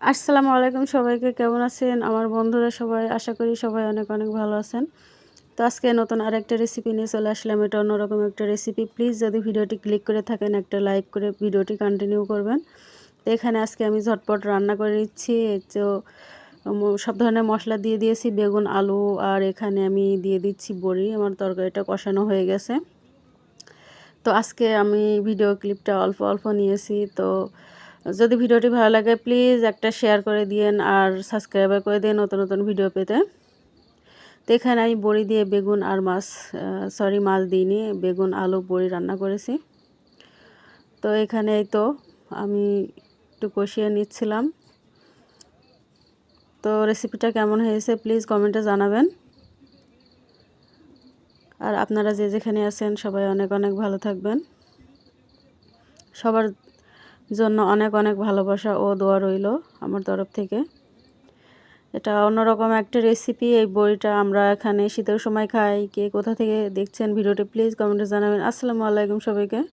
আসসালামু আলাইকুম সবাইকে, কেমন আছেন আমার বন্ধুরা সবাই? আশা করি সবাই অনেক অনেক ভালো আছেন। তো আজকে নতুন আরেকটা রেসিপি নিয়ে চলে আসলাম। এটা অন্যরকম একটা রেসিপি। প্লিজ যদি ভিডিওটি ক্লিক করে থাকেন একটা লাইক করে ভিডিওটি কন্টিনিউ করবেন। তো এখানে আজকে আমি ঝটপট রান্না করে নিচ্ছি। তো সব ধরনের মশলা দিয়ে দিয়েছি, বেগুন, আলু, আর এখানে আমি দিয়ে দিচ্ছি বড়ি। আমার তরকারিটা কষানো হয়ে গেছে। তো আজকে আমি ভিডিও ক্লিপটা অল্প অল্প নিয়েছি। তো যদি ভিডিওটি ভালো লাগে প্লিজ একটা শেয়ার করে দিয়েন আর সাবস্ক্রাইব করে দিন নতুন নতুন ভিডিও পেতে। তো এখানে আমি বড়ি দিয়ে বেগুন আর মাছ, মাছ দিইনি, বেগুন, আলু, বড়ি রান্না করেছি। তো এখানে এই তো আমি একটু কষিয়ে নিচ্ছিলাম। তো রেসিপিটা কেমন হয়েছে প্লিজ কমেন্টে জানাবেন। আর আপনারা যে যেখানে আছেন সবাই অনেক অনেক ভালো থাকবেন। সবার জন্য অনেক অনেক ভালোবাসা ও দোয়া রইল আমার তরফ থেকে। এটা অন্যরকম একটা রেসিপি। এই বড়িটা আমরা এখানে শীতের সময় খাই। কে কোথা থেকে দেখছেন ভিডিওটি প্লিজ কমেন্টে জানাবেন। আসসালামু আলাইকুম সবাইকে।